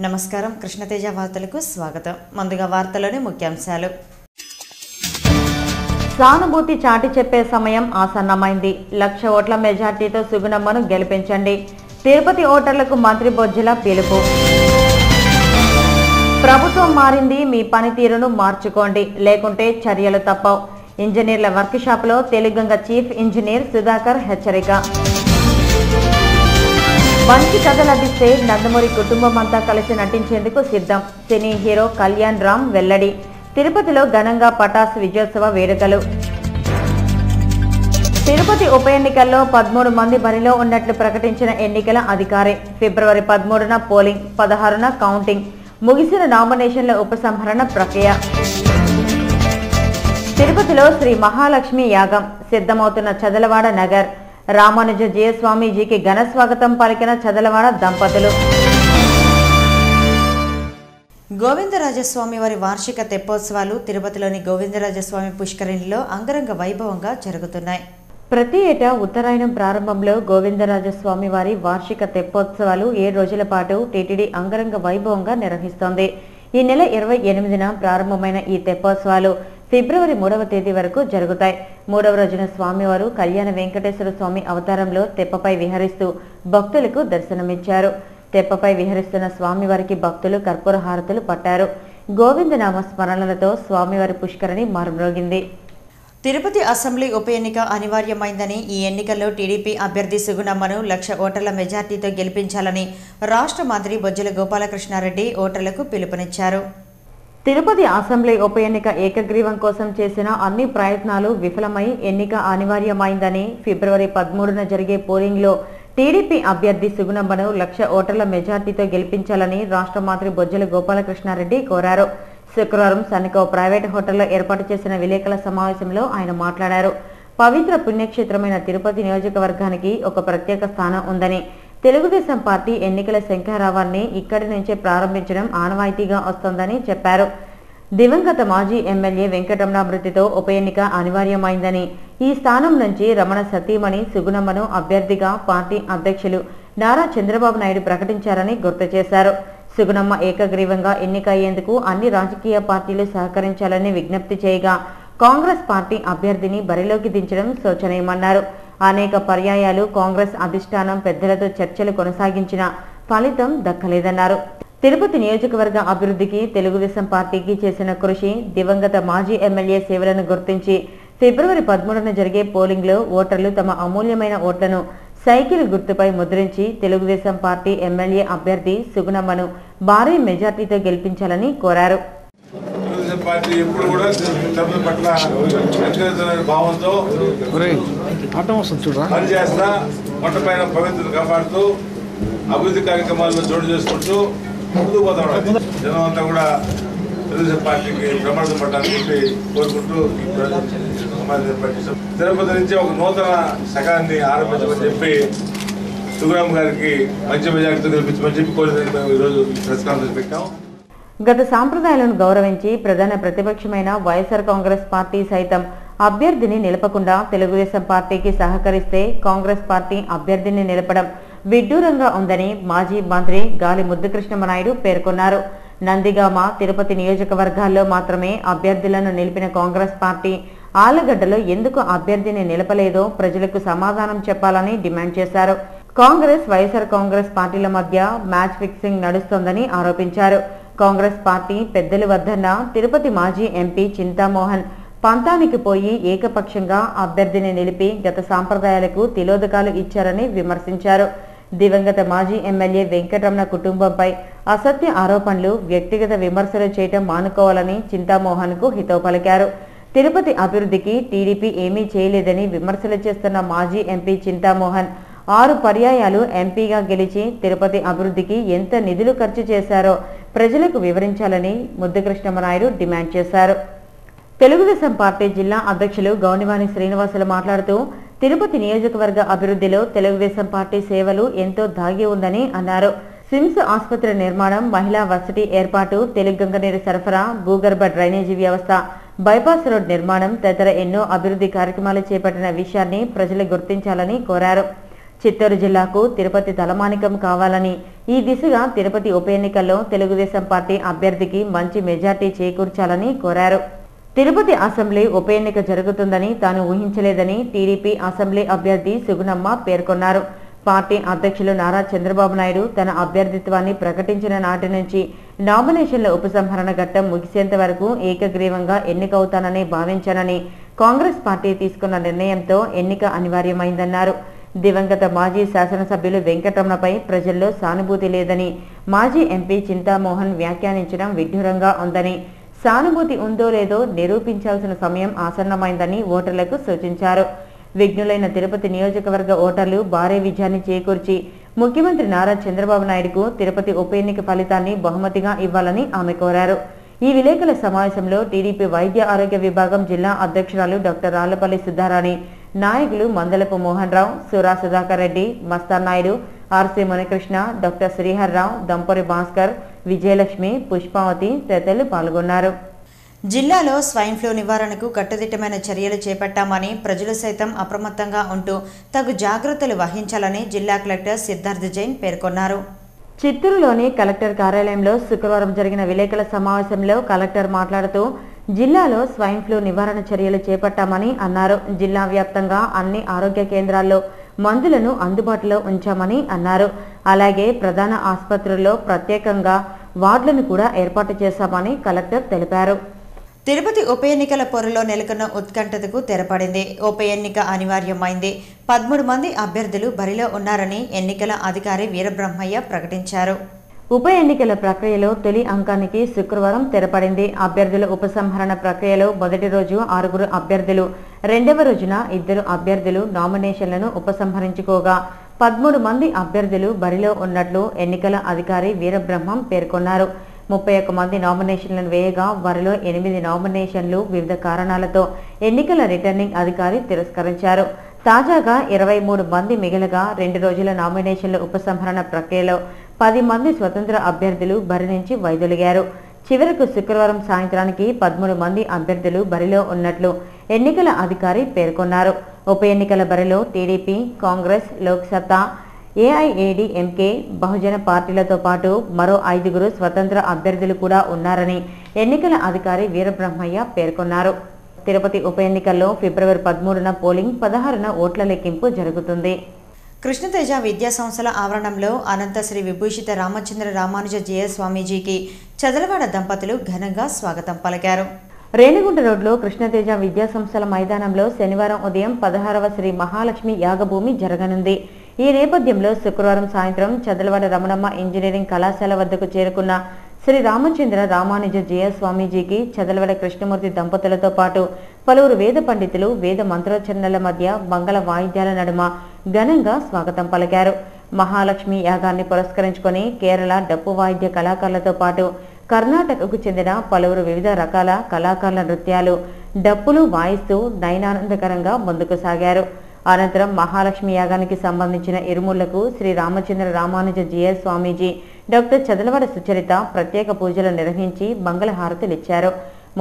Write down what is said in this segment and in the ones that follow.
నమస్కారం కృష్ణతేజ వార్తలకు స్వాగతం. ముందుగా వార్తలోని ముఖ్యాంశాలు. సానుభూతి చాటి చెప్పే సమయం ఆసన్నమైంది. 1,00,000 ఓట్ల మెజార్టీతో సుగుణమ్మను గెలిపించండి. తిరుపతి ఓటర్లకు మంత్రి బొజ్జల పిలుపు. ప్రభుత్వం మారింది, మీ పనితీరును మార్చుకోండి, లేకుంటే చర్యలు తప్పవు. ఇంజనీర్ల వర్క్షాప్లో తెలుగంగ చీఫ్ ఇంజనీర్ సుధాకర్ హెచ్చరిక. మంచి కథ లభిస్తే నందమూరి కుటుంబం అంతా కలిసి నటించేందుకు సిద్ధం. సినీ హీరో కళ్యాణ్ రామ్ వెల్లడి. తిరుపతిలో ఘనంగా పటాసు విజయోత్సవ వేడుకలు. తిరుపతి ఉప ఎన్నికల్లో 13 మంది బరిలో ఉన్నట్లు ప్రకటించిన ఎన్నికల అధికారి. ఫిబ్రవరి 13న పోలింగ్, 16న కౌంటింగ్. ముగిసిన నామినేషన్ల ఉపసంహరణ ప్రక్రియ. తిరుపతిలో శ్రీ మహాలక్ష్మి యాగం సిద్ధమవుతున్న చదలవాడ నగర్. రామానుజ జయస్వామీజీకి ఘన స్వాగతం పలికిన చదలవాడ దంపతులు. గోవిందరాజస్వామి వారి వార్షిక తెప్పోత్సవాలు తిరుపతిలోని గోవిందరాజస్వామి పుష్కరిణిలో అంగరంగ వైభవంగా జరుగుతున్నాయి. ప్రతి ఏటా ఉత్తరాయణం ప్రారంభంలో గోవిందరాజస్వామి వారి వార్షిక తెప్పోత్సవాలు 7 రోజుల పాటు టీటీడీ అంగరంగ వైభవంగా నిర్వహిస్తోంది. ఈ నెల 28న ప్రారంభమైన ఈ తెప్పోత్సవాలు ఫిబ్రవరి 3వ తేదీ వరకు జరుగుతాయి. 3వ రోజున స్వామివారు కళ్యాణ వెంకటేశ్వర స్వామి అవతారంలో తెప్పపై విహరిస్తూ భక్తులకు దర్శనమిచ్చారు. తెప్పపై విహరిస్తున్న స్వామివారికి భక్తులు కర్పూర హారతులు పట్టారు. గోవిందనామ స్మరణలతో స్వామివారి పుష్కరిణి మారుమ్రోగింది. తిరుపతి అసెంబ్లీ ఉప ఎన్నిక అనివార్యమైందని, ఈ ఎన్నికల్లో టీడీపీ అభ్యర్థి సుగుణమ్మను 1,00,000 ఓటర్ల మెజార్టీతో గెలిపించాలని రాష్ట్ర మంత్రి బొజ్జల గోపాలకృష్ణారెడ్డి ఓటర్లకు పిలుపునిచ్చారు. తిరుపతి అసెంబ్లీ ఉప ఎన్నిక ఏకగ్రీవం కోసం చేసిన అన్ని ప్రయత్నాలు విఫలమై ఎన్నిక అనివార్యమైందని, ఫిబ్రవరి 13న జరిగే పోలింగ్లో టీడీపీ అభ్యర్థి సుగుణమ్మను 1,00,000 ఓటర్ల మెజార్టీతో గెలిపించాలని రాష్ట్ర మంత్రి బొజ్జల గోపాలకృష్ణారెడ్డి కోరారు. శుక్రవారం సన్నికో ప్రైవేట్ హోటల్లో ఏర్పాటు చేసిన విలేకరుల సమావేశంలో ఆయన మాట్లాడారు. పవిత్ర పుణ్యక్షేత్రమైన తిరుపతి నియోజకవర్గానికి ఒక ప్రత్యేక స్థానం ఉందని, తెలుగుదేశం పార్టీ ఎన్నికల శంఖారావాన్ని ఇక్కడి నుంచే ప్రారంభించడం ఆనవాయితీగా వస్తోందని చెప్పారు. దివంగత మాజీ ఎమ్మెల్యే వెంకటరమణ మృతితో ఉప ఎన్నిక అనివార్యమైందని, ఈ స్థానం నుంచి రమణ సతీమణి సుగుణమ్మను అభ్యర్థిగా పార్టీ అధ్యక్షులు నారా చంద్రబాబు నాయుడు ప్రకటించారని గుర్తు చేశారు. సుగుణమ్మ ఏకగ్రీవంగా ఎన్నికయ్యేందుకు అన్ని రాజకీయ పార్టీలు సహకరించాలని విజ్ఞప్తి చేయగా, కాంగ్రెస్ పార్టీ అభ్యర్థిని బరిలోకి దించడం శోచనీయమన్నారు. అనేక పర్యాయాలు కాంగ్రెస్ అధిష్టానం పెద్దలతో చర్చలు కొనసాగించిన ఫలితం దక్కలేదన్నారు. తిరుపతి నియోజకవర్గ అభివృద్ధికి తెలుగుదేశం పార్టీకి చేసిన కృషి, దివంగత మాజీ ఎమ్మెల్యే సేవలను గుర్తించి ఫిబ్రవరి 13న జరిగే పోలింగ్లో ఓటర్లు తమ అమూల్యమైన ఓట్లను సైకిల్ గుర్తుపై ముద్రించి తెలుగుదేశం పార్టీ ఎమ్మెల్యే అభ్యర్థి సుగుణమ్మను భారీ మెజార్టీతో గెలిపించాలని కోరారు. పార్టీ ఎప్పుడు కూడా తమ పట్ల భావంతో పనిచేస్తా, మొట్టపైన పవిత్రత కాపాడుతూ అభివృద్ధి కార్యక్రమాల్లో చోటు చేసుకుంటూ ముందుకు పోతా ఉన్నారు. జనం అంతా కూడా తెలుగుదేశం పార్టీకి ప్రమాదం పట్టాలని కోరుకుంటూ తిరుపతి నుంచి ఒక నూతన శకాన్ని ఆరంభించమని చెప్పి సుగుణమ్మ గారికి మంచి మెజార్టీతో గెలిపించమని చెప్పి కోరిన మేము ఈరోజు ప్రెస్ కాన్ఫరెన్స్ పెట్టాం. గత సాంప్రదాయాలను గౌరవించి ప్రధాన ప్రతిపక్షమైన వైఎస్ఆర్ కాంగ్రెస్ పార్టీ సైతం అభ్యర్థిని నిలపకుండా తెలుగుదేశం పార్టీకి సహకరిస్తే కాంగ్రెస్ పార్టీ అభ్యర్థిని నిలపడం విడ్డూరంగా ఉందని మాజీ మంత్రి గాలి ముద్దుకృష్ణమనాయుడు పేర్కొన్నారు. నందిగామ, తిరుపతి నియోజకవర్గాల్లో మాత్రమే అభ్యర్థులను నిలిపిన కాంగ్రెస్ పార్టీ ఆలగడ్డలో ఎందుకు అభ్యర్థిని నిలపలేదో ప్రజలకు సమాధానం చెప్పాలని డిమాండ్ చేశారు. కాంగ్రెస్, వైఎస్ఆర్ కాంగ్రెస్ పార్టీల మధ్య మ్యాచ్ ఫిక్సింగ్ నడుస్తోందని ఆరోపించారు. కాంగ్రెస్ పార్టీ పెద్దలు వద్దన్న తిరుపతి మాజీ ఎంపీ చింతామోహన్ పంతానికి పోయి ఏకపక్షంగా అభ్యర్థిని నిలిపి గత సాంప్రదాయాలకు తిలోదకాలు ఇచ్చారని విమర్శించారు. దివంగత మాజీ ఎమ్మెల్యే వెంకటరమణ కుటుంబంపై అసత్య ఆరోపణలు, వ్యక్తిగత విమర్శలు చేయటం మానుకోవాలని చింతామోహన్కు హితవు పలికారు. తిరుపతి అభివృద్ధికి టీడీపీ ఏమీ చేయలేదని విమర్శలు చేస్తున్న మాజీ ఎంపీ చింతామోహన్ 6 పర్యాయాలు ఎంపీగా గెలిచి తిరుపతి అభివృద్ధికి ఎంత నిధులు ఖర్చు చేశారో ప్రజలకు వివరించాలని ముద్దుకృష్ణమనాయుడు డిమాండ్ చేశారు. తెలుగుదేశం పార్టీ జిల్లా అధ్యక్షులు గౌనివాణి శ్రీనివాసులు మాట్లాడుతూ, తిరుపతి నియోజకవర్గ అభివృద్ధిలో తెలుగుదేశం పార్టీ సేవలు ఎంతో దాగి ఉందని అన్నారు. సిమ్స్ ఆసుపత్రి నిర్మాణం, మహిళా వర్సిటీ ఏర్పాటు, తెలుగంగ నీరు సరఫరా, భూగర్భ డ్రైనేజీ వ్యవస్థ, బైపాస్ రోడ్ నిర్మాణం తదితర ఎన్నో అభివృద్ధి కార్యక్రమాలు చేపట్టిన విషయాన్ని ప్రజలు గుర్తించాలని కోరారు. చిత్తూరు జిల్లాకు తిరుపతి తలమానికం కావాలని ఈ దిశగా తిరుపతి ఉప ఎన్నికల్లో తెలుగుదేశం పార్టీ అభ్యర్థికి మంచి మెజార్టీ చేకూర్చాలని కోరారు. తిరుపతి అసెంబ్లీ ఉప ఎన్నిక జరుగుతుందని తాను ఊహించలేదని టీడీపీ అసెంబ్లీ అభ్యర్థి సుగుణమ్మ పేర్కొన్నారు. పార్టీ అధ్యక్షులు నారా చంద్రబాబు నాయుడు తన అభ్యర్థిత్వాన్ని ప్రకటించిన నాటి నుంచి నామినేషన్ల ఉపసంహరణ ఘట్టం ముగిసేంత వరకు ఏకగ్రీవంగా ఎన్నికవుతానని భావించానని కాంగ్రెస్ పార్టీ తీసుకున్న నిర్ణయంతో ఎన్నిక అనివార్యమైందన్నారు. దివంగత మాజీ శాసనసభ్యులు వెంకటరమణపై ప్రజల్లో సానుభూతి లేదని మాజీ ఎంపీ చింతామోహన్ వ్యాఖ్యానించడం విడ్డూరంగా ఉందని, సానుభూతి ఉందో లేదో నిరూపించాల్సిన సమయం ఆసన్నమైందని ఓటర్లకు సూచించారు. విఘ్నులైన తిరుపతి నియోజకవర్గ ఓటర్లు భారీ విజయాన్ని చేకూర్చి ముఖ్యమంత్రి నారా చంద్రబాబు నాయుడుకు తిరుపతి ఉప ఎన్నిక ఫలితాన్ని బహుమతిగా ఇవ్వాలని ఆమె కోరారు. ఈ విలేకరుల సమావేశంలో టీడీపీ వైద్య ఆరోగ్య విభాగం జిల్లా అధ్యక్షురాలు డాక్టర్ రాళ్లపల్లి సుధారాణి, నాయకులు మందలపు మోహన్ రావు, సురా సుధాకర్ రెడ్డి, మస్తాన్ నాయుడు, ఆర్సీ మునికృష్ణ, డాక్టర్ శ్రీహర్రావు, దంపొరి భాస్కర్, విజయలక్ష్మి, పుష్పావతి తదితరులు పాల్గొన్నారు. జిల్లాలో స్వైన్ ఫ్లూ నివారణకు కట్టుదిట్టమైన చర్యలు చేపట్టామని, ప్రజలు సైతం అప్రమత్తంగా ఉంటూ తగు జాగ్రత్తలు వహించాలని జిల్లా కలెక్టర్ సిద్ధార్థ్ జైన్ పేర్కొన్నారు. చిత్తూరులోని కలెక్టర్ కార్యాలయంలో శుక్రవారం జరిగిన విలేకరుల సమావేశంలో కలెక్టర్ మాట్లాడుతూ జిల్లాలో స్వైన్ ఫ్లూ నివారణ చర్యలు చేపట్టామని అన్నారు. జిల్లా వ్యాప్తంగా అన్ని ఆరోగ్య కేంద్రాల్లో మందులను అందుబాటులో ఉంచామని అన్నారు. అలాగే ప్రధాన ఆసుపత్రుల్లో ప్రత్యేకంగా వార్డులను కూడా ఏర్పాటు చేశామని కలెక్టర్ తెలిపారు. తిరుపతి ఉప ఎన్నికల పొరలో నెలకొన్న ఉత్కంఠతకు తెరపడింది. ఉప ఎన్నిక అనివార్యమైంది. 13 మంది అభ్యర్థులు బరిలో ఉన్నారని ఎన్నికల అధికారి వీరబ్రహ్మయ్య ప్రకటించారు. ఉప ఎన్నికల ప్రక్రియలో తొలి అంకానికి శుక్రవారం తెరపడింది. అభ్యర్థుల ఉపసంహరణ ప్రక్రియలో మొదటి రోజు 6 అభ్యర్థులు, రెండవ రోజున 2 అభ్యర్థులు నామినేషన్లను ఉపసంహరించుకోగా 13 మంది అభ్యర్థులు బరిలో ఉన్నట్లు ఎన్నికల అధికారి వీరబ్రహ్మం పేర్కొన్నారు. 31 మంది నామినేషన్లను వేయగా వారిలో 8 నామినేషన్లు వివిధ కారణాలతో ఎన్నికల రిటర్నింగ్ అధికారి తిరస్కరించారు. తాజాగా 23 మంది మిగలగా 2 రోజుల నామినేషన్ల ఉపసంహరణ ప్రక్రియలో 10 మంది స్వతంత్ర అభ్యర్థులు బరి నుంచి వైదొలిగారు. చివరకు శుక్రవారం సాయంత్రానికి 13 మంది అభ్యర్థులు బరిలో ఉన్నట్లు ఎన్నికల అధికారి పేర్కొన్నారు. ఉప ఎన్నికల బరిలో టీడీపీ, కాంగ్రెస్, లోక్సత్తా, ఏఐఏడీఎంకే, బహుజన పార్టీలతో పాటు మరో 5 స్వతంత్ర అభ్యర్థులు కూడా ఉన్నారని ఎన్నికల అధికారి వీరబ్రహ్మయ్య పేర్కొన్నారు. తిరుపతి ఉప ఎన్నికల్లో ఫిబ్రవరి 13న పోలింగ్, 16న ఓట్ల లెక్కింపు జరుగుతుంది. కృష్ణతేజ విద్యా సంస్థల ఆవరణంలో అనంత శ్రీ విభూషిత రామచంద్ర రామానుజ జయ స్వామీజీకి చదలవాడ దంపతులు ఘనంగా స్వాగతం పలికారు. రేణిగుంట రోడ్లో కృష్ణతేజ విద్యా సంస్థల మైదానంలో శనివారం ఉదయం 16వ శ్రీ మహాలక్ష్మి యాగభూమి జరగనుంది. ఈ నేపథ్యంలో శుక్రవారం సాయంత్రం చదలవాడ రమణమ్మ ఇంజనీరింగ్ కళాశాల వద్దకు చేరుకున్న శ్రీ రామచంద్ర రామానుజ జయ స్వామీజీకి చదలవాడ కృష్ణమూర్తి దంపతులతో పాటు పలువురు వేద పండితులు వేద మంత్రోచ్చరణల మధ్య మంగళ వాయిద్యాల నడుమ ఘనంగా స్వాగతం పలికారు. మహాలక్ష్మి యాగాన్ని పురస్కరించుకొని కేరళ డప్పు వాయిద్య కళాకారులతో పాటు కర్ణాటకకు చెందిన పలువురు వివిధ రకాల కళాకారుల నృత్యాలు, డప్పులు వాయిస్తూ నయనానందకరంగా ముందుకు సాగారు. అనంతరం మహాలక్ష్మి యాగానికి సంబంధించిన ఇరుముళ్లకు శ్రీ రామచంద్ర రామానుజ జయ స్వామీజీ, డాక్టర్ చదలవాడ సుచరిత ప్రత్యేక పూజలు నిర్వహించి మంగళహారతులిచ్చారు.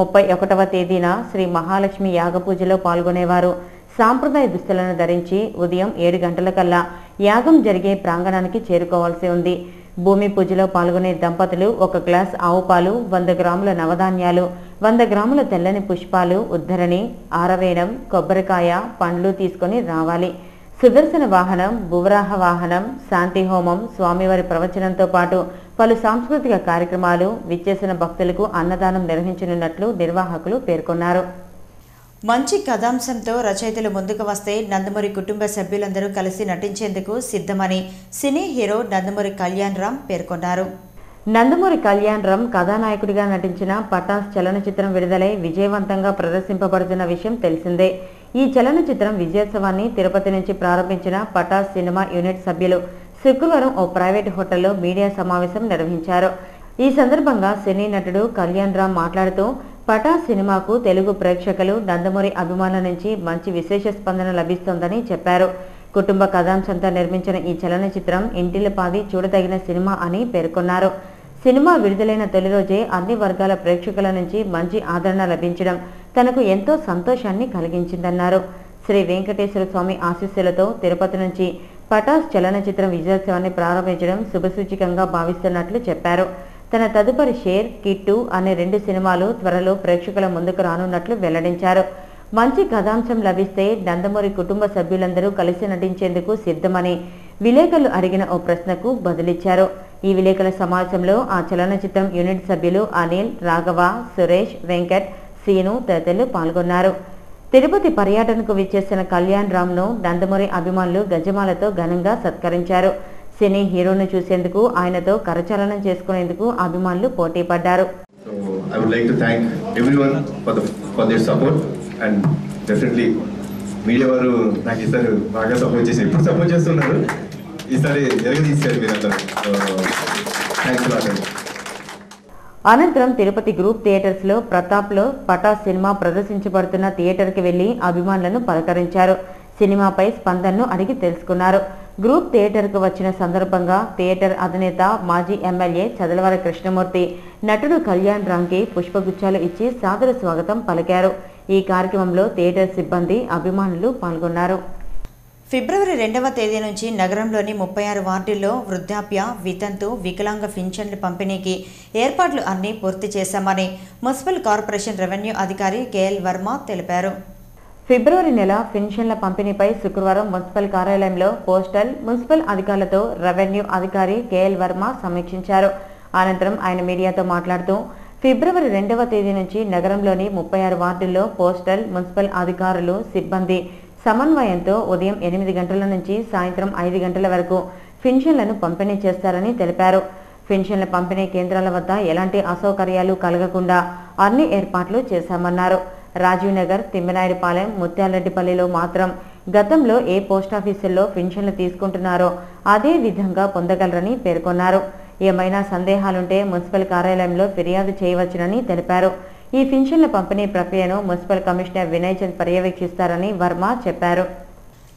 31వ తేదీన శ్రీ మహాలక్ష్మి యాగ పూజలో పాల్గొనేవారు సాంప్రదాయ దుస్తులను ధరించి ఉదయం 7 గంటలకల్లా యాగం జరిగే ప్రాంగణానికి చేరుకోవాల్సి ఉంది. భూమి పూజలో పాల్గొనే దంపతులు 1 గ్లాస్ ఆవు పాలు, 100 గ్రాముల నవధాన్యాలు, 100 గ్రాముల తెల్లని పుష్పాలు, ఉద్ధరణి, ఆరవేణం, కొబ్బరికాయ, పండ్లు తీసుకొని రావాలి. సుదర్శన వాహనం, భువరాహ వాహనం, శాంతి హోమం, స్వామివారి ప్రవచనంతో పాటు పలు సాంస్కృతిక కార్యక్రమాలు, విచ్చేసిన భక్తులకు అన్నదానం నిర్వహించనున్నట్లు నిర్వాహకులు పేర్కొన్నారు. మంచి కథాంశంతో రచయితలు ముందుకు వస్తే నందమూరి కుటుంబ సభ్యులందరూ కలిసి నటించేందుకు సిద్ధమని సినీ హీరో నందమూరి కళ్యాణ్ రామ్ పేర్కొన్నారు. నందమూరి కళ్యాణ్ రామ్ కథానాయకుడిగా నటించిన పటాస్ చలనచిత్రం విడుదలై విజయవంతంగా ప్రదర్శింపబడుతున్న విషయం తెలిసిందే. ఈ చలనచిత్రం విజయోత్సవాన్ని తిరుపతి నుంచి ప్రారంభించిన పటాస్ సినిమా యూనిట్ సభ్యులు శుక్రవారం ఓ ప్రైవేట్ హోటల్లో మీడియా సమావేశం నిర్వహించారు. ఈ సందర్భంగా సినీ నటుడు కళ్యాణ్ రామ్ మాట్లాడుతూ పటాస్ సినిమాకు తెలుగు ప్రేక్షకులు, నందమూరి అభిమానుల నుంచి మంచి విశేష స్పందన లభిస్తోందని చెప్పారు. కుటుంబ కథాంశంతో నిర్మించిన ఈ చలనచిత్రం ఇంటిల్లిపాది చూడదగిన సినిమా అని పేర్కొన్నారు. సినిమా విడుదలైన తొలి రోజే అన్ని వర్గాల ప్రేక్షకుల నుంచి మంచి ఆదరణ లభించడం తనకు ఎంతో సంతోషాన్ని కలిగించిందన్నారు. శ్రీ వెంకటేశ్వర స్వామి ఆశీస్సులతో తిరుపతి నుంచి పటాస్ చలనచిత్రం విజయోత్సవాన్ని ప్రారంభించడం శుభసూచికంగా భావిస్తున్నట్లు చెప్పారు. తన తదుపరి షేర్, కిట్టు అనే 2 సినిమాలు త్వరలో ప్రేక్షకుల ముందుకు రానున్నట్లు వెల్లడించారు. మంచి కథాంశం లభిస్తే నందమూరి కుటుంబ సభ్యులందరూ కలిసి నటించేందుకు సిద్ధమని విలేకరులు అడిగిన ఓ ప్రశ్నకు బదులిచ్చారు. ఈ విలేకరుల సమావేశంలో ఆ చలనచిత్రం యూనిట్ సభ్యులు అనిల్, రాఘవ, సురేష్, వెంకట్, సీను తదితరులు పాల్గొన్నారు. తిరుపతి పర్యటనకు విచ్చేసిన కళ్యాణ్ రామ్ను నందమూరి అభిమానులు గజమాలతో ఘనంగా సత్కరించారు. సినీ హీరోను చూసేందుకు ఆయనతో కరచాలనం చేసుకునేందుకు అభిమానులు పోటీ పడ్డారు. I would like to thank everyone for their support and definitely media వారు నాకు ఈసారి బాగా సపోర్ట్ చేసి ఇప్పుడు సపోర్ట్ చేస్తున్నారు. ఈసారి ఎరగదీశారు మీరందరూ. Thanks lot. అనంతరం తిరుపతి గ్రూప్ థియేటర్స్ లో ప్రతాప్ లో పటాస్ సినిమా ప్రదర్శించబడుతున్న థియేటర్ కి వెళ్లి అభిమానులను పలకరించారు. సినిమాపై స్పందనను అడిగి తెలుసుకున్నారు. గ్రూప్ థియేటర్ కు వచ్చిన సందర్భంగా థియేటర్ అధినేత మాజీ ఎమ్మెల్యే చదలవాడ కృష్ణమూర్తి నటుడు కళ్యాణ్ రామ్కి పుష్పగుచ్చాలు ఇచ్చి సాదర స్వాగతం పలికారు. ఈ కార్యక్రమంలో థియేటర్ సిబ్బంది, అభిమానులు పాల్గొన్నారు. ఫిబ్రవరి 2వ తేదీ నుంచి నగరంలోని 36 వార్డుల్లో వృద్ధాప్య, వితంతు, వికలాంగ పింఛన్ల పంపిణీకి ఏర్పాట్లు అన్నీ పూర్తి చేశామని మున్సిపల్ కార్పొరేషన్ రెవెన్యూ అధికారి కేఎల్ వర్మ తెలిపారు. ఫిబ్రవరి నెల పింఛన్ల పంపిణీపై శుక్రవారం మున్సిపల్ కార్యాలయంలో పోస్టల్, మున్సిపల్ అధికారులతో రెవెన్యూ అధికారి కేఎల్ వర్మ సమీక్షించారు. అనంతరం ఆయన మీడియాతో మాట్లాడుతూ ఫిబ్రవరి 2వ తేదీ నుంచి నగరంలోని 36 వార్డుల్లో పోస్టల్, మున్సిపల్ అధికారులు, సిబ్బంది సమన్వయంతో ఉదయం 8 గంటల నుంచి సాయంత్రం 5 గంటల వరకు పింఛన్లను పంపిణీ చేస్తారని తెలిపారు. పింఛన్ల పంపిణీ కేంద్రాల వద్ద ఎలాంటి అసౌకర్యాలు కలగకుండా అన్ని ఏర్పాట్లు చేశామన్నారు. రాజీవ్ నగర్, తిమ్మినాయుడుపాలెం, ముత్యాలరెడ్డిపల్లిలో మాత్రం గతంలో ఏ పోస్టాఫీసుల్లో పింఛన్లు తీసుకుంటున్నారో అదే విధంగా పొందగలరని పేర్కొన్నారు. ఏమైనా సందేహాలుంటే మున్సిపల్ కార్యాలయంలో ఫిర్యాదు చేయవచ్చునని తెలిపారు. ఈ పింఛన్ల పంపిణీ ప్రక్రియను మున్సిపల్ కమిషనర్ వినయ్ చంద్ పర్యవేక్షిస్తారని వర్మ చెప్పారు.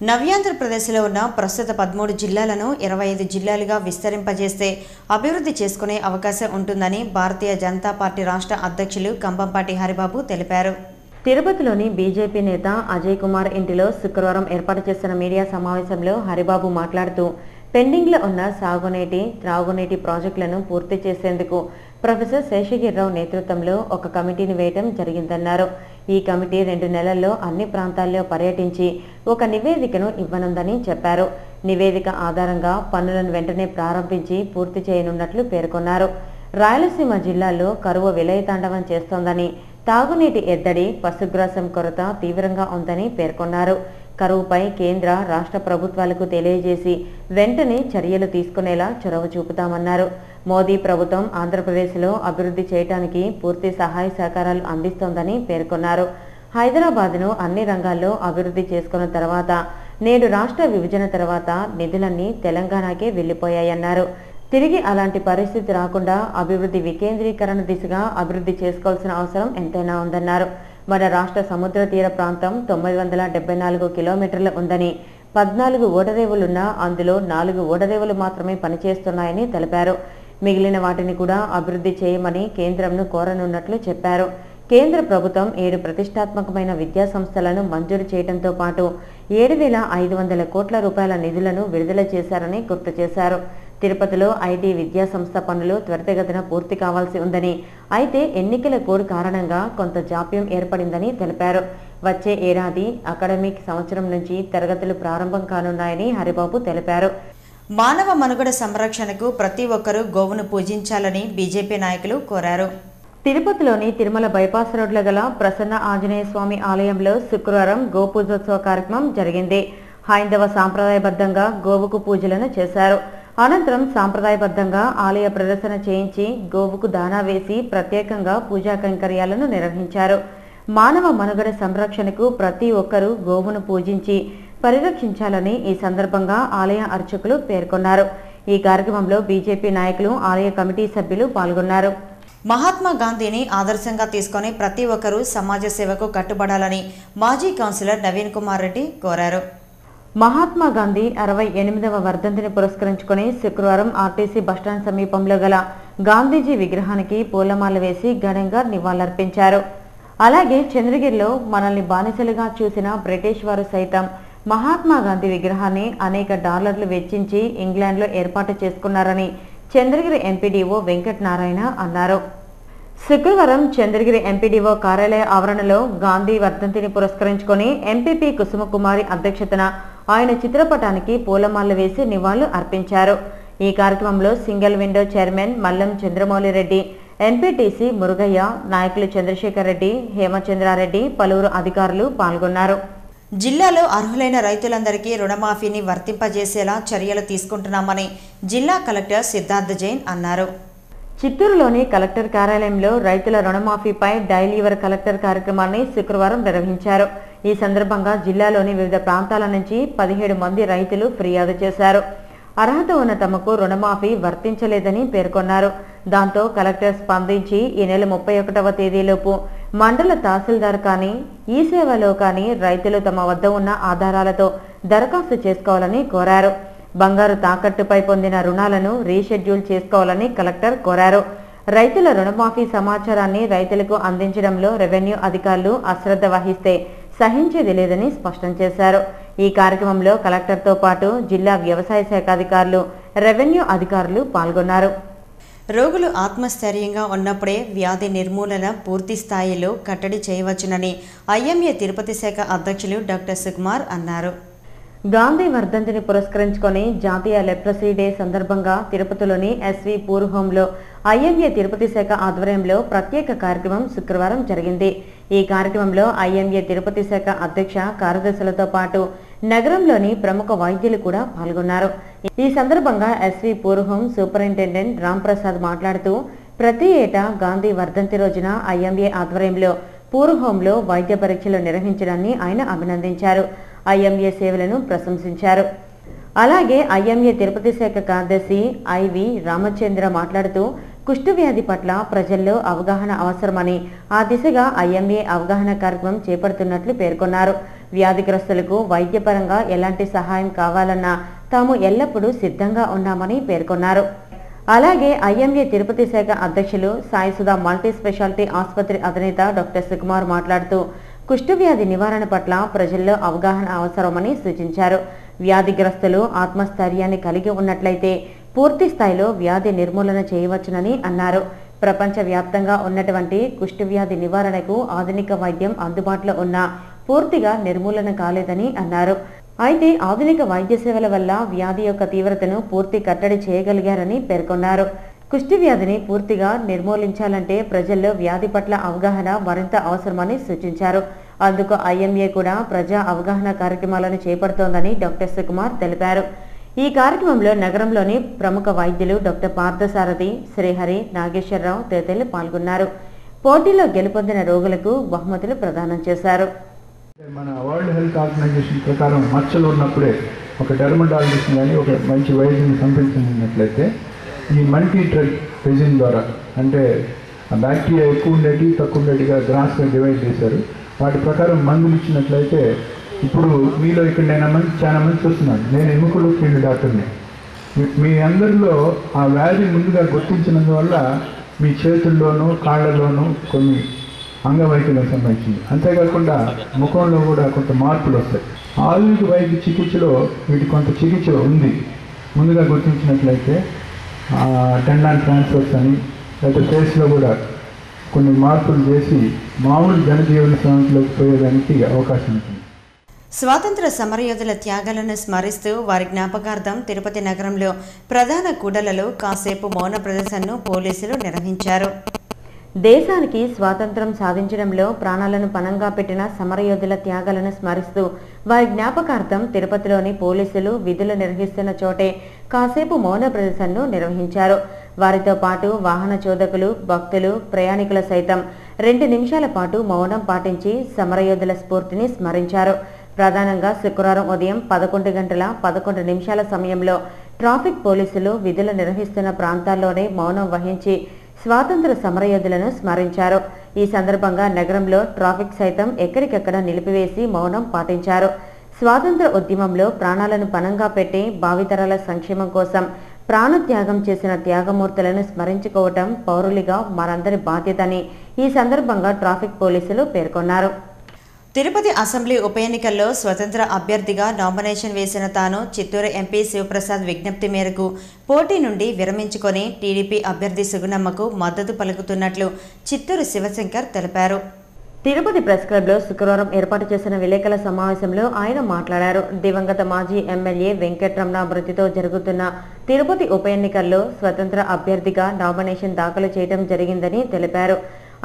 నవ్యాంధ్రప్రదేశ్లో ఉన్న ప్రస్తుత 13 జిల్లాలను 25 జిల్లాలుగా విస్తరింపజేస్తే అభివృద్ధి చేసుకునే అవకాశం ఉంటుందని భారతీయ జనతా పార్టీ రాష్ట్ర అధ్యక్షులు కంభంపాటి హరిబాబు తెలిపారు. తిరుపతిలోని బీజేపీ నేత అజయ్ కుమార్ ఇంటిలో శుక్రవారం ఏర్పాటు చేసిన మీడియా సమావేశంలో హరిబాబు మాట్లాడుతూ పెండింగ్లో ఉన్న సాగునీటి, త్రాగునీటి ప్రాజెక్టులను పూర్తి చేసేందుకు ప్రొఫెసర్ శేషగిరిరావు నేతృత్వంలో ఒక కమిటీని వేయటం జరిగిందన్నారు. ఈ కమిటీ 2 నెలల్లో అన్ని ప్రాంతాల్లో పర్యటించి ఒక నివేదికను ఇవ్వనుందని చెప్పారు. నివేదిక ఆధారంగా పనులను వెంటనే ప్రారంభించి పూర్తి చేయనున్నట్లు పేర్కొన్నారు. రాయలసీమ జిల్లాల్లో కరువు విలయతాండవం చేస్తోందని, తాగునీటి ఎద్దడి, పశుగ్రాసం కొరత తీవ్రంగా ఉందని పేర్కొన్నారు. కరువుపై కేంద్ర, రాష్ట్ర ప్రభుత్వాలకు తెలియజేసి వెంటనే చర్యలు తీసుకునేలా చొరవ చూపుతామన్నారు. మోదీ ప్రభుత్వం ఆంధ్రప్రదేశ్లో అభివృద్ధి చేయడానికి పూర్తి సహాయ సహకారాలు అందిస్తోందని పేర్కొన్నారు. హైదరాబాద్ను అన్ని రంగాల్లో అభివృద్ధి చేసుకున్న తర్వాత నేడు రాష్ట్ర విభజన తర్వాత నిధులన్నీ తెలంగాణకే వెళ్లిపోయాయన్నారు. తిరిగి అలాంటి పరిస్థితి రాకుండా అభివృద్ధి వికేంద్రీకరణ దిశగా అభివృద్ధి చేసుకోవాల్సిన అవసరం ఎంతైనా ఉందన్నారు. మన రాష్ట్ర సముద్ర తీర ప్రాంతం 974 కిలోమీటర్లు ఉందని, 14 ఓడరేవులున్నా అందులో 4 ఓడరేవులు మాత్రమే పనిచేస్తున్నాయని తెలిపారు. మిగిలిన వాటిని కూడా అభివృద్ధి చేయమని కేంద్రంను కోరనున్నట్లు చెప్పారు. కేంద్ర ప్రభుత్వం 7 ప్రతిష్టాత్మకమైన విద్యా సంస్థలను మంజూరు చేయడంతో పాటు 7,500 కోట్ల రూపాయల నిధులను విడుదల చేశారని గుర్తు చేశారు. తిరుపతిలో ఐటీ విద్యా సంస్థ పనులు త్వరితగతిన పూర్తి కావాల్సి ఉందని, అయితే ఎన్నికల కోడ్ కారణంగా కొంత జాప్యం ఏర్పడిందని తెలిపారు. వచ్చే ఏడాది అకాడమిక్ సంవత్సరం నుంచి తరగతులు ప్రారంభం కానున్నాయని హరిబాబు తెలిపారు. మానవ మనుగడ సంరక్షణకు ప్రతి ఒక్కరూ గోవును పూజించాలని బీజేపీ నాయకులు కోరారు. తిరుపతిలోని తిరుమల బైపాస్ రోడ్ల గల ప్రసన్న ఆంజనేయ స్వామి ఆలయంలో శుక్రవారం గోపూజోత్సవ కార్యక్రమం జరిగింది. హైందవ సాంప్రదాయబద్ధంగా గోవుకు పూజలను చేశారు. అనంతరం సాంప్రదాయబద్ధంగా ఆలయ ప్రదర్శన చేయించి గోవుకు దానా వేసి ప్రత్యేకంగా పూజా కైంకర్యాలను నిర్వహించారు. మానవ మనుగడ సంరక్షణకు ప్రతి ఒక్కరూ గోవును పూజించి పరిరక్షించాలని ఈ సందర్భంగా ఆలయ అర్చకులు పేర్కొన్నారు. ఈ కార్యక్రమంలో బీజేపీ నాయకులు, ఆలయ కమిటీ సభ్యులు పాల్గొన్నారు. మహాత్మా గాంధీని ఆదర్శంగా తీసుకొని ప్రతి ఒక్కరూ సమాజ సేవకు కట్టుబడాలని మాజీ కౌన్సిలర్ నవీన్ కుమార్ రెడ్డి కోరారు. మహాత్మా గాంధీ 68వ వర్ధంతిని పురస్కరించుకుని శుక్రవారం ఆర్టీసీ బస్టాండ్ సమీపంలో గల గాంధీజీ విగ్రహానికి పూలమాల వేసి ఘనంగా నివాళులర్పించారు. అలాగే చంద్రగిరిలో మనల్ని బానిసలుగా చూసిన బ్రిటిష్ వారు సైతం మహాత్మా గాంధీ విగ్రహాన్ని అనేక డాలర్లు వెచ్చించి ఇంగ్లాండ్లో ఏర్పాటు చేసుకున్నారని చంద్రగిరి ఎంపీడీఓ వెంకట్ నారాయణ అన్నారు. శుక్రవారం చంద్రగిరి ఎంపీడీఓ కార్యాలయ ఆవరణలో గాంధీ వర్ధంతిని పురస్కరించుకొని ఎంపీపీ కుసుమకుమారి అధ్యక్షతన ఆయన చిత్రపటానికి పూలమాలలు వేసి నివాళులు అర్పించారు. ఈ కార్యక్రమంలో single window chairman Mallam Chandramouli Reddy, MPTC Murugaiah, నాయకులు చంద్రశేఖర్ రెడ్డి, హేమచంద్రారెడ్డి, పలువురు అధికారులు పాల్గొన్నారు. జిల్లాలో అర్హులైన రైతులందరికీ రుణమాఫీని వర్తింపజేసేలా చర్యలు తీసుకుంటున్నామని జిల్లా కలెక్టర్ సిద్ధార్థ జైన్ అన్నారు. చిత్తూరులోని కలెక్టర్ కార్యాలయంలో రైతుల రుణమాఫీపై డైలీ యువర్ కలెక్టర్ కార్యక్రమాన్ని శుక్రవారం నిర్వహించారు. ఈ సందర్భంగా జిల్లాలోని వివిధ ప్రాంతాల నుంచి 17 మంది రైతులు ఫిర్యాదు చేశారు. అర్హత ఉన్న తమకు రుణమాఫీ వర్తించలేదని పేర్కొన్నారు. దాంతో కలెక్టర్ స్పందించి ఈ నెల 31వ తేదీలోపు మండల తహసీల్దార్ కానీ ఈ సేవలో కానీ రైతులు తమ వద్ద ఉన్న ఆధారాలతో దరఖాస్తు చేసుకోవాలని కోరారు. బంగారు తాకట్టుపై పొందిన రుణాలను రీషెడ్యూల్ చేసుకోవాలని కలెక్టర్ కోరారు. రైతుల రుణమాఫీ సమాచారాన్ని రైతులకు అందించడంలో రెవెన్యూ అధికారులు అశ్రద్ధ వహిస్తే సహించేది లేదని స్పష్టం చేశారు. ఈ కార్యక్రమంలో కలెక్టర్తో పాటు జిల్లా వ్యవసాయ శాఖ అధికారులు, రెవెన్యూ అధికారులు పాల్గొన్నారు. రోగులు ఆత్మస్థైర్యంగా ఉన్నప్పుడే వ్యాధి నిర్మూలన పూర్తి స్థాయిలో కట్టడి చేయవచ్చునని ఐఎంఏ తిరుపతి శాఖ అధ్యక్షులు డాక్టర్ సుకుమార్ అన్నారు. గాంధీ వర్ధంతిని పురస్కరించుకొని జాతీయ లెప్రసీ డే సందర్భంగా తిరుపతిలోని ఎస్వి పూర్ హోంలో ఐఎంఏ తిరుపతి శాఖ ఆధ్వర్యంలో ప్రత్యేక కార్యక్రమం శుక్రవారం జరిగింది. ఈ కార్యక్రమంలో ఐఎంఏ తిరుపతి శాఖ అధ్యక్ష కార్యదర్శులతో పాటు నగరంలోని ప్రముఖ వైద్యులు కూడా పాల్గొన్నారు. ఈ సందర్భంగా SV poor home superintendent Ramprasad మాట్లాడుతూ ప్రతి ఏటా గాంధీ వర్ధంతి రోజున ఐఎంఏ ఆధ్వర్యంలో పూర్ హోంలో వైద్య పరీక్షలు నిర్వహించడాన్ని ఆయన అభినందించారు. ఐఎంఏ సేవలను ప్రశంసించారు. అలాగే ఐఎంఏ తిరుపతి శాఖ కార్యదర్శి ఐవి రామచంద్ర మాట్లాడుతూ కుష్ఠవ్యాధి పట్ల ప్రజల్లో అవగాహన అవసరమని, ఆ దిశగా ఐఎంఏ అవగాహన కార్యక్రమం చేపడుతున్నట్లు పేర్కొన్నారు. వ్యాధిగ్రస్తులకు వైద్యపరంగా ఎలాంటి సహాయం కావాలన్నా తాము ఎల్లప్పుడూ సిద్ధంగా ఉన్నామని పేర్కొన్నారు. అలాగే ఐఎంఏ తిరుపతి శాఖ అధ్యక్షులు సాయిసుధా మల్టీ స్పెషాలిటీ ఆసుపత్రి అధినేత డాక్టర్ సుకుమార్ మాట్లాడుతూ కుష్ఠవ్యాధి నివారణ పట్ల ప్రజల్లో అవగాహన అవసరమని సూచించారు. వ్యాధిగ్రస్తులు ఆత్మస్థైర్యాన్ని కలిగి ఉన్నట్లయితే పూర్తి స్థాయిలో వ్యాధి నిర్మూలన చేయవచ్చునని అన్నారు. ప్రపంచవ్యాప్తంగా ఉన్నటువంటి కుష్ఠవ్యాధి నివారణకు ఆధునిక వైద్యం అందుబాటులో ఉన్నా పూర్తిగా నిర్మూలన కాలేదని అన్నారు. అయితే ఆధునిక వైద్య సేవల వల్ల వ్యాధి యొక్క తీవ్రతను పూర్తి కట్టడి చేయగలిగారని పేర్కొన్నారు. కుష్ఠవ్యాధిని పూర్తిగా నిర్మూలించాలంటే ప్రజల్లో వ్యాధి పట్ల అవగాహన మరింత అవసరమని సూచించారు. అందుకు ఐఎంఏ కూడా ప్రజా అవగాహన కార్యక్రమాలను చేపడుతోందని డాక్టర్ సుకుమార్ తెలిపారు. ఈ కార్యక్రమంలో నగరంలోని ప్రముఖ వైద్యులు డాక్టర్ పార్థసారథి, శ్రీహరి, నాగేశ్వరరావు తదితరులు పాల్గొన్నారు. పోటీలో గెలుపొందిన రోగులకు బహుమతులు ప్రదానం చేశారు. మన వరల్డ్ హెల్త్ ఆర్గనైజేషన్ ప్రకారం మచ్చలు ఉన్నప్పుడే ఒక డెర్మటాలజిస్ట్ కానీ ఒక మంచి వైద్యుని సంప్రదించినట్లయితే ఈ మల్టీ డ్రగ్ రెజిన్ ద్వారా, అంటే బ్యాక్టీరియా ఎక్కువ ఉండేటి తక్కువ ఉండేటిగా గ్రాస్గా డివైడ్ చేశారు. వాటి ప్రకారం మందులు ఇచ్చినట్లయితే ఇప్పుడు మీలో ఇక్కడ చాలా మంది చూస్తున్నాను. నేను ఎముకలు ఫీల్డ్ డాక్టర్ని. మీ అందరిలో ఆ వ్యాధి ముందుగా గుర్తించినందువల్ల మీ చేతుల్లోనూ కాళ్ళలోనూ కొన్ని అంగవైకల్యం సంబంధించింది. అంతేకాకుండా ముఖంలో కూడా కొంత మార్పులు వస్తాయి. ఆధునిక వైద్య చికిత్సలో వీటి కొంత చికిత్స ఉంది. ముందుగా గుర్తించినట్లయితే టెండాన్ ట్రాన్స్ఫర్స్ అని, లేకపోతే ఫేస్లో కూడా కొన్ని మార్పులు చేసి మామూలు జనజీవన సమస్యలోకి పోయేదానికి అవకాశం ఉంటుంది. స్వాతంత్ర సమరయోధుల త్యాగాలను స్మరిస్తూ వారి జ్ఞాపకార్థం తిరుపతి నగరంలో ప్రధాన కూడలలో కాసేపు మౌన ప్రదర్శనను పోలీసులు నిర్వహించారు. దేశానికి స్వాతంత్రం సాధించడంలో ప్రాణాలను పణంగా పెట్టిన సమరయోధుల త్యాగాలను స్మరిస్తూ వారి జ్ఞాపకార్థం తిరుపతిలోని పోలీసులు విధులు నిర్వహిస్తున్న చోటే కాసేపు మౌన ప్రదర్శనను నిర్వహించారు. వారితో పాటు వాహన చోదకులు, భక్తులు, ప్రయాణికుల సైతం 2 నిమిషాల పాటు మౌనం పాటించి సమరయోధుల స్ఫూర్తిని స్మరించారు. ప్రధానంగా శుక్రవారం ఉదయం 11 గంటల 11 నిమిషాల సమయంలో ట్రాఫిక్ పోలీసులు విధులు నిర్వహిస్తున్న ప్రాంతాల్లోనే మౌనం వహించి స్వాతంత్ర సమరయోధులను స్మరించారు. ఈ సందర్భంగా నగరంలో ట్రాఫిక్ సైతం ఎక్కడికెక్కడ నిలిపివేసి మౌనం పాటించారు. స్వాతంత్ర ఉద్యమంలో ప్రాణాలను పణంగా పెట్టి భావితరాల సంక్షేమం కోసం ప్రాణత్యాగం చేసిన త్యాగమూర్తులను స్మరించుకోవటం పౌరులుగా మనందరి బాధ్యతని ఈ సందర్భంగా ట్రాఫిక్ పోలీసులు పేర్కొన్నారు. తిరుపతి అసెంబ్లీ ఉప ఎన్నికల్లో స్వతంత్ర అభ్యర్థిగా నామినేషన్ వేసిన తాను చిత్తూరు ఎంపీ శివప్రసాద్ విజ్ఞప్తి మేరకు పోటీ నుండి విరమించుకొని టీడీపీ అభ్యర్థి సుగుణమ్మకు మద్దతు పలుకుతున్నట్లు చిత్తూరు శివశంకర్ తెలిపారు. తిరుపతి ప్రెస్ క్లబ్లో శుక్రవారం ఏర్పాటు చేసిన విలేకరుల సమావేశంలో ఆయన మాట్లాడారు. దివంగత మాజీ ఎమ్మెల్యే వెంకటరమణ మృతితో జరుగుతున్న తిరుపతి ఉప ఎన్నికల్లో స్వతంత్ర అభ్యర్థిగా నామినేషన్ దాఖలు చేయడం జరిగిందని తెలిపారు.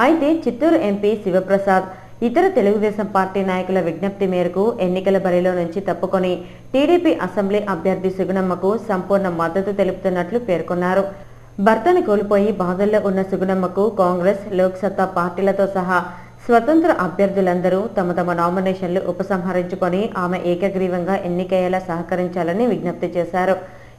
అయితే చిత్తూరు ఎంపీ శివప్రసాద్ ఇతర తెలుగుదేశం పార్టీ నాయకుల విజ్ఞప్తి మేరకు ఎన్నికల బరిలో నుంచి తప్పుకొని టీడీపీ అసెంబ్లీ అభ్యర్థి సుగుణమ్మకు సంపూర్ణ మద్దతు తెలుపుతున్నట్లు పేర్కొన్నారు. భర్తను కోల్పోయి బాధల్లో ఉన్న సుగుణమ్మకు కాంగ్రెస్, లోక్సత్తా పార్టీలతో సహా స్వతంత్ర అభ్యర్థులందరూ తమ తమ నామినేషన్లు ఉపసంహరించుకొని ఆమె ఏకగ్రీవంగా ఎన్నికయ్యేలా సహకరించాలని విజ్ఞప్తి చేశారు.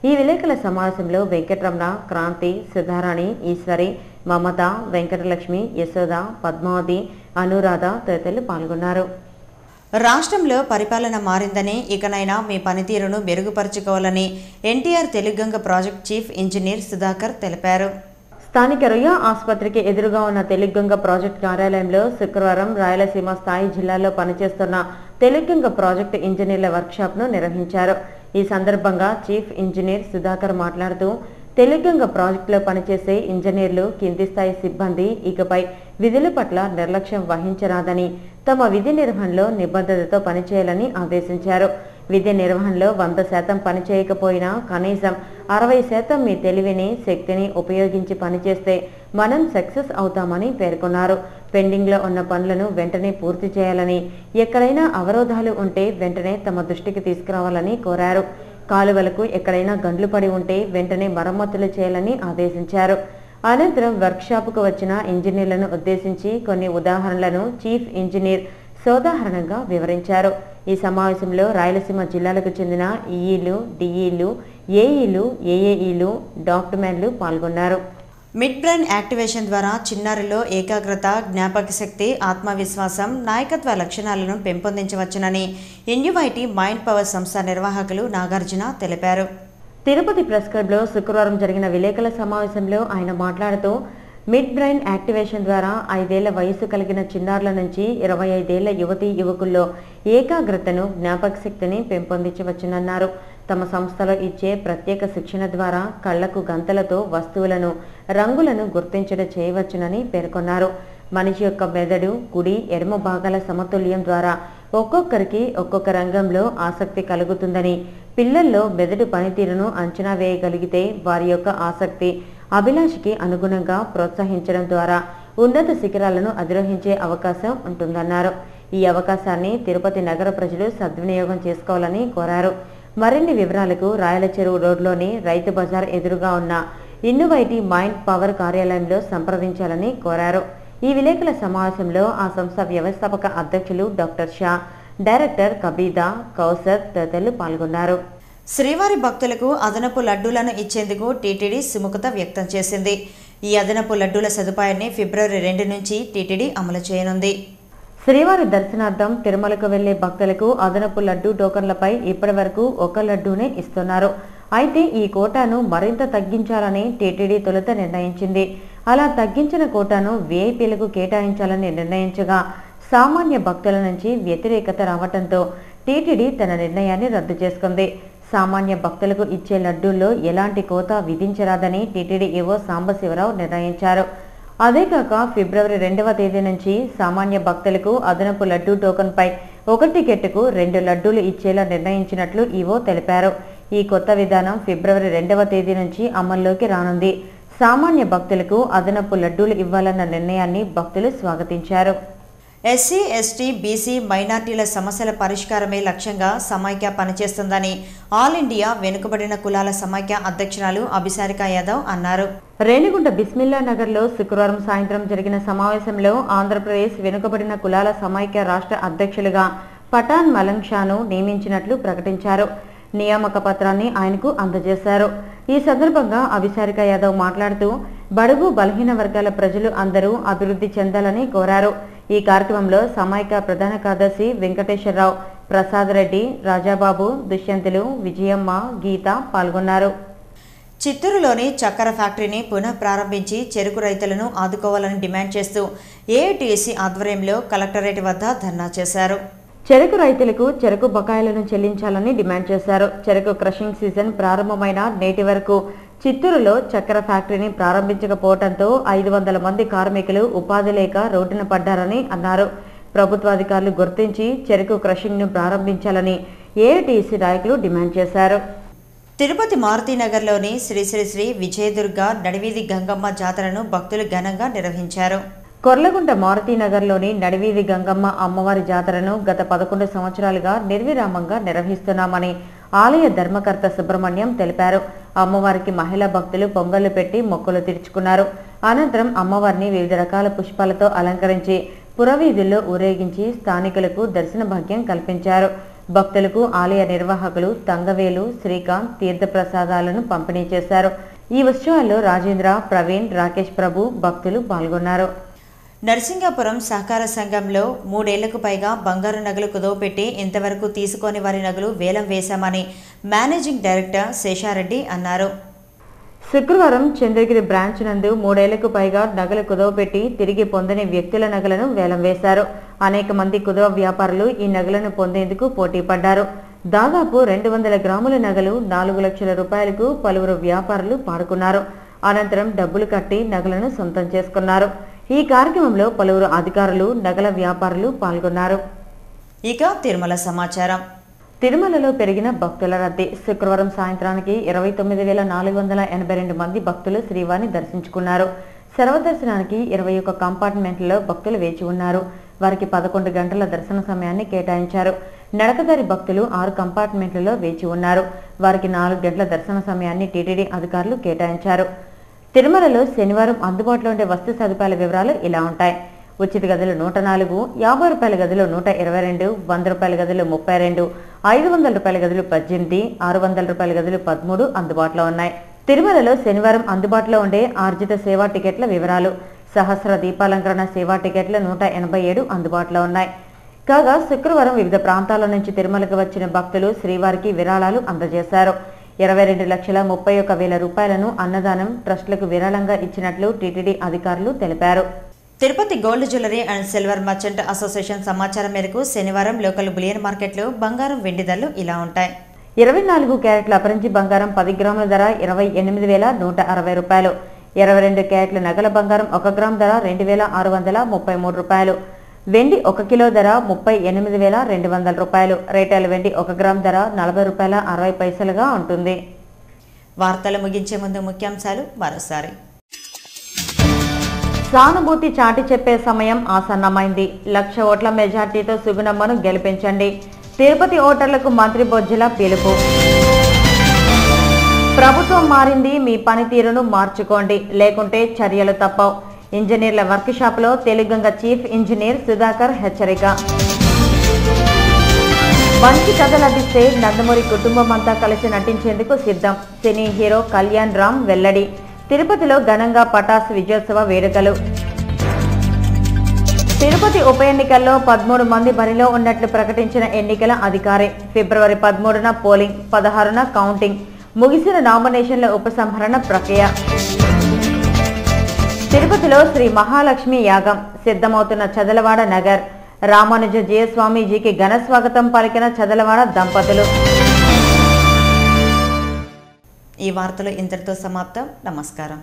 ఈ విలేకరుల సమావేశంలో వెంకటరమణ, క్రాంతి, సుధారాణి, ఈశ్వరి, మమత, వెంకటలక్ష్మి, యశోద, పద్మావతి, అనురాధ తదితరులు పాల్గొన్నారు. రాష్ట్రంలో పరిపాలన మారిందని, ఇకనైనా మీ పనితీరును మెరుగుపరుచుకోవాలని NTR Telugu Ganga project chief engineer Sudhakar తెలిపారు. స్థానిక రుయా ఆసుపత్రికి ఎదురుగా ఉన్న తెలుగంగ ప్రాజెక్టు కార్యాలయంలో శుక్రవారం రాయలసీమ స్థాయి జిల్లాలో పనిచేస్తున్న తెలుగంగ ప్రాజెక్టు ఇంజనీర్ల వర్క్షాప్ను నిర్వహించారు. ఈ సందర్భంగా చీఫ్ ఇంజనీర్ సుధాకర్ మాట్లాడుతూ తెలుగంగ ప్రాజెక్టులో పనిచేసే ఇంజనీర్లు, కింది స్థాయి సిబ్బంది ఇకపై విధుల పట్ల నిర్లక్ష్యం వహించరాదని, తమ విధి నిర్వహణలో నిబద్ధతతో పనిచేయాలని ఆదేశించారు. విధి నిర్వహణలో 100% పనిచేయకపోయినా కనీసం 60% మీ తెలివిని, శక్తిని ఉపయోగించి పనిచేస్తే మనం సక్సెస్ అవుతామని పేర్కొన్నారు. పెండింగ్లో ఉన్న పనులను వెంటనే పూర్తి చేయాలని, ఎక్కడైనా అవరోధాలు ఉంటే వెంటనే తమ దృష్టికి తీసుకురావాలని కోరారు. కాలువలకు ఎక్కడైనా గండ్లు పడి ఉంటే వెంటనే మరమ్మతులు చేయాలని ఆదేశించారు. అనంతరం వర్క్షాపుకు వచ్చిన ఇంజనీర్లను ఉద్దేశించి కొన్ని ఉదాహరణలను చీఫ్ ఇంజనీర్ సోదాహరణంగా వివరించారు. ఈ సమావేశంలో రాయలసీమ జిల్లాలకు చెందిన ఈఈలు, డిఈలు, ఏఈలు, ఏఏఈలు, డాక్టర్మెన్లు పాల్గొన్నారు. మిడ్ బ్రెయిన్ యాక్టివేషన్ ద్వారా చిన్నారుల్లో ఏకాగ్రత, జ్ఞాపక శక్తి, ఆత్మవిశ్వాసం, నాయకత్వ లక్షణాలను పెంపొందించవచ్చునని ఇన్యువైటీ మైండ్ పవర్ సంస్థ నిర్వాహకులు నాగార్జున తెలిపారు. తిరుపతి ప్రెస్ క్లబ్లో శుక్రవారం జరిగిన విలేకరుల సమావేశంలో ఆయన మాట్లాడుతూ మిడ్ బ్రెయిన్ యాక్టివేషన్ ద్వారా 5 ఏళ్ల వయసు కలిగిన చిన్నారుల నుంచి 25 ఏళ్ల యువతీ యువకుల్లో ఏకాగ్రతను, జ్ఞాపక శక్తిని పెంపొందించవచ్చునన్నారు. తమ సంస్థలో ఇచ్చే ప్రత్యేక శిక్షణ ద్వారా కళ్లకు గంతలతో వస్తువులను, రంగులను గుర్తించడం చేయవచ్చునని పేర్కొన్నారు. మనిషి యొక్క మెదడు కుడి, ఎడమ భాగాల సమతుల్యం ద్వారా ఒక్కొక్కరికి ఒక్కొక్క రంగంలో ఆసక్తి కలుగుతుందని, పిల్లల్లో మెదడు పనితీరును అంచనా వేయగలిగితే వారి యొక్క ఆసక్తి, అభిలాషకి అనుగుణంగా ప్రోత్సహించడం ద్వారా ఉన్నత శిఖరాలను అధిరోహించే అవకాశం ఉంటుందన్నారు. ఈ అవకాశాన్ని తిరుపతి నగర ప్రజలు సద్వినియోగం చేసుకోవాలని కోరారు. మరిన్ని వివరాలకు రాయలచెరువు రోడ్లోని రైతు బజార్ ఎదురుగా ఉన్న ఇన్నువైటీ మైండ్ పవర్ కార్యాలయంలో సంప్రదించాలని కోరారు. ఈ విలేకరుల సమావేశంలో ఆ సంస్థ వ్యవస్థాపక అధ్యక్షులు డాక్టర్ షా, డైరెక్టర్ కబీదా, కౌసర్ తదితరులు పాల్గొన్నారు. శ్రీవారి భక్తులకు అదనపు లడ్డూలను ఇచ్చేందుకు టీటీడీ సుముఖత వ్యక్తం చేసింది. ఈ అదనపు లడ్డూల సదుపాయాన్ని ఫిబ్రవరి 2 నుంచి టీటీడీ అమలు చేయనుంది. శ్రీవారి దర్శనార్థం తిరుమలకు వెళ్లే భక్తులకు అదనపు లడ్డూ టోకన్లపై ఇప్పటి వరకు 1 లడ్డూనే ఇస్తున్నారు. అయితే ఈ కోటాను మరింత తగ్గించాలని టీటీడీ తొలుత నిర్ణయించింది. అలా తగ్గించిన కోటాను వీఐపీలకు కేటాయించాలని నిర్ణయించగా సామాన్య భక్తుల నుంచి వ్యతిరేకత రావడంతో టీటీడీ తన నిర్ణయాన్ని రద్దు చేసుకుంది. సామాన్య భక్తులకు ఇచ్చే లడ్డూల్లో ఎలాంటి కోత విధించరాదని టీటీడీ ఈవో సాంబశివరావు నిర్ణయించారు. అదే కాక ఫిబ్రవరి 2వ తేదీ నుంచి సామాన్య భక్తులకు అదనపు లడ్డూ టోకన్పై 1 టికెట్కు 2 లడ్డూలు ఇచ్చేలా నిర్ణయించినట్లు ఈవో తెలిపారు. ఈ కొత్త విధానం ఫిబ్రవరి 2వ తేదీ నుంచి అమల్లోకి రానుంది. సామాన్య భక్తులకు అదనపు లడ్డూలు ఇవ్వాలన్న నిర్ణయాన్ని భక్తులు స్వాగతించారు. ఎస్సీ, ఎస్టీ, బీసీ, మైనార్టీల సమస్యల పరిష్కారమే లక్ష్యంగా సమైక్య పనిచేస్తుందని ఆల్ ఇండియా వెనుకబడిన కులాల సమైక్య అధ్యక్షురాలు అభిసారిక యాదవ్ అన్నారు. రేణిగుంట బిస్మిల్లా నగర్లో శుక్రవారం సాయంత్రం జరిగిన సమావేశంలో ఆంధ్రప్రదేశ్ వెనుకబడిన కులాల సమైక్య రాష్ట్ర అధ్యక్షులుగా పఠాన్ మలంగ్ షాను నియమించినట్లు ప్రకటించారు. నియామక పత్రాన్ని ఆయనకు అందజేశారు. ఈ సందర్భంగా అభిసారిక యాదవ్ మాట్లాడుతూ బడుగు బలహీన వర్గాల ప్రజలు అందరూ అభివృద్ధి చెందాలని కోరారు. ఈ కార్యక్రమంలో సమైక్య ప్రధాన కార్యదర్శి వెంకటేశ్వరరావు, ప్రసాద్ రెడ్డి, రాజాబాబు, దుష్యంతులు, విజయమ్మ, గీత పాల్గొన్నారు. చిత్తూరులోని చక్కెర ఫ్యాక్టరీని పునః ప్రారంభించి చెరుకు రైతులను ఆదుకోవాలని డిమాండ్ చేస్తూ ఏఐటీయూసీ ఆధ్వర్యంలో కలెక్టరేట్ వద్ద ధర్నా చేశారు. చెరుకు రైతులకు చెరుకు బకాయిలను చెల్లించాలని డిమాండ్ చేశారు. చెరుకు క్రషింగ్ సీజన్ ప్రారంభమైన నేటి వరకు చిత్తూరులో చక్కెర ఫ్యాక్టరీని ప్రారంభించకపోవడంతో 500 మంది కార్మికులు ఉపాధి లేక రోడ్డున పడ్డారని అన్నారు. ప్రభుత్వాధికారులు గుర్తించి చెరుకు క్రషింగ్ను ప్రారంభించాలని ఏఐటీయూసీ నాయకులు డిమాండ్ చేశారు. తిరుపతి మారుతీనగర్లోని శ్రీ శ్రీ శ్రీ విజయదుర్గ నడివీధి గంగమ్మ జాతరను భక్తులు ఘనంగా నిర్వహించారు. కొర్లగుంట మారుతీనగర్లోని నడివీధి గంగమ్మ అమ్మవారి జాతరను గత 11 సంవత్సరాలుగా నిర్విరామంగా నిర్వహిస్తున్నామని ఆలయ ధర్మకర్త సుబ్రహ్మణ్యం తెలిపారు. అమ్మవారికి మహిళా భక్తులు పొంగళ్లు పెట్టి మొక్కులు తీర్చుకున్నారు. అనంతరం అమ్మవారిని వివిధ రకాల పుష్పాలతో అలంకరించి పురవీధుల్లో ఊరేగించి స్థానికులకు దర్శన భాగ్యం కల్పించారు. భక్తులకు ఆలయ నిర్వాహకులు తంగవేలు, శ్రీకాంత్ తీర్థప్రసాదాలను పంపిణీ చేశారు. ఈ ఉత్సవాల్లో రాజేంద్ర, ప్రవీణ్, రాకేష్ ప్రభు భక్తులు పాల్గొన్నారు. నరసింగాపురం సహకార సంఘంలో 3 ఏళ్లకు పైగా బంగారు నగలు కుదవపెట్టి ఇంతవరకు తీసుకోని వారి నగలు వేలం వేశామని మేనేజింగ్ డైరెక్టర్ శేషారెడ్డి అన్నారు. శుక్రవారం చంద్రగిరి బ్రాంచ్ నందు 3 ఏళ్లకు పైగా నగలు కుదవపెట్టి తిరిగి పొందని వ్యక్తుల నగలను వేలం వేశారు. అనేక మంది కుదవ వ్యాపారులు ఈ నగలను పొందేందుకు పోటీ పడ్డారు. దాదాపు 200 గ్రాముల నగలు 4 లక్షల రూపాయలకు పలువురు వ్యాపారులు పాడుకున్నారు. అనంతరం డబ్బులు కట్టి నగలను సొంతం చేసుకున్నారు. ఈ కార్యక్రమంలో పలువురు అధికారులు, నగల వ్యాపారులు పాల్గొన్నారు. ఇక తిరుమల సమాచారం. తిరుమలలో పెరిగిన భక్తుల రద్దీ. శుక్రవారం సాయంత్రానికి 29,482 మంది భక్తులు శ్రీవారిని దర్శించుకున్నారు. సర్వదర్శనానికి 21 కంపార్ట్మెంట్లలో భక్తులు వేచి ఉన్నారు. వారికి 11 గంటల దర్శన సమయాన్ని కేటాయించారు. నడకదారి భక్తులు 6 కంపార్ట్మెంట్లలో వేచి ఉన్నారు. వారికి 4 గంటల దర్శన సమయాన్ని టీటీడీ అధికారులు కేటాయించారు. తిరుమలలో శనివారం అందుబాటులో ఉండే వస్తు సదుపాయాల వివరాలు ఇలా ఉంటాయి. ఉచిత గదులు 104, 50 రూపాయల గదులు 122, 100 రూపాయల గదులు 32, 500 రూపాయల గదులు 18, 600 రూపాయల గదులు 13 అందుబాటులో ఉన్నాయి. తిరుమలలో శనివారం అందుబాటులో ఉండే ఆర్జిత సేవా టికెట్ల వివరాలు. సహస్ర దీపాలంకరణ సేవా టికెట్లు 187 అందుబాటులో ఉన్నాయి. కాగా శుక్రవారం వివిధ ప్రాంతాల నుంచి తిరుమలకు వచ్చిన భక్తులు శ్రీవారికి విరాళాలు అందజేశారు. 22,31,000 రూపాయలను అన్నదానం ట్రస్టులకు విరాళంగా ఇచ్చినట్లు టీటీడీ అధికారులు తెలిపారు. Tirupati gold jewellery and silver merchant association సమాచారం మేరకు శనివారం లోకల్ బులియన్ మార్కెట్లో బంగారం, వెండి ధరలు ఇలా ఉంటాయి. 24 క్యారెట్ల అపరంజి బంగారం 10 గ్రాముల ధర 28,160 రూపాయలు. 22 క్యారెట్ల నగల బంగారం 1 గ్రామ్ ధర 2,633 రూపాయలు. వెండి 1 కిలో ధర 38,200 రూపాయలు. రీటైల్ వెండి 1 గ్రామ్ ధర 40 రూపాయల 60 పైసలుగా ఉంటుంది. వార్తలు ముగించే ముందు ముఖ్యాంశాలు మరోసారి. సానుభూతి చాటి చెప్పే సమయం ఆసన్నమైంది. 1,00,000 ఓట్ల మెజార్టీతో సుగుణమ్మను గెలిపించండి. తిరుపతి ఓటర్లకు మంత్రి బొజ్జల పిలుపు. ప్రభుత్వం మారింది, మీ పనితీరును మార్చుకోండి, లేకుంటే చర్యలు తప్పవు. ఇంజనీర్ల వర్క్షాప్లో తెలుగంగ చీఫ్ ఇంజనీర్ సుధాకర్ హెచ్చరిక. మంచి కథ లభిస్తే నందమూరి కుటుంబం అంతా కలిసి నటించేందుకు సిద్ధం. సినీ హీరో కళ్యాణ్ రామ్ వెల్లడి. తిరుపతిలో ఘనంగా పటాసు విజయోత్సవ వేడుకలు. తిరుపతి ఉప ఎన్నికల్లో 13 మంది బరిలో ఉన్నట్లు ప్రకటించిన ఎన్నికల అధికారి. ఫిబ్రవరి 13న పోలింగ్, 16న కౌంటింగ్. ముగిసిన నామినేషన్ల ఉపసంహరణ ప్రక్రియ. తిరుపతిలో శ్రీ మహాలక్ష్మి యాగం సిద్ధమవుతున్న చదలవాడ నగర్. రామానుజ జయస్వామీజీకి ఘన స్వాగతం పలికిన చదలవాడ దంపతులు. ఈ వార్తలు ఇంతటితో సమాప్తం. నమస్కారం.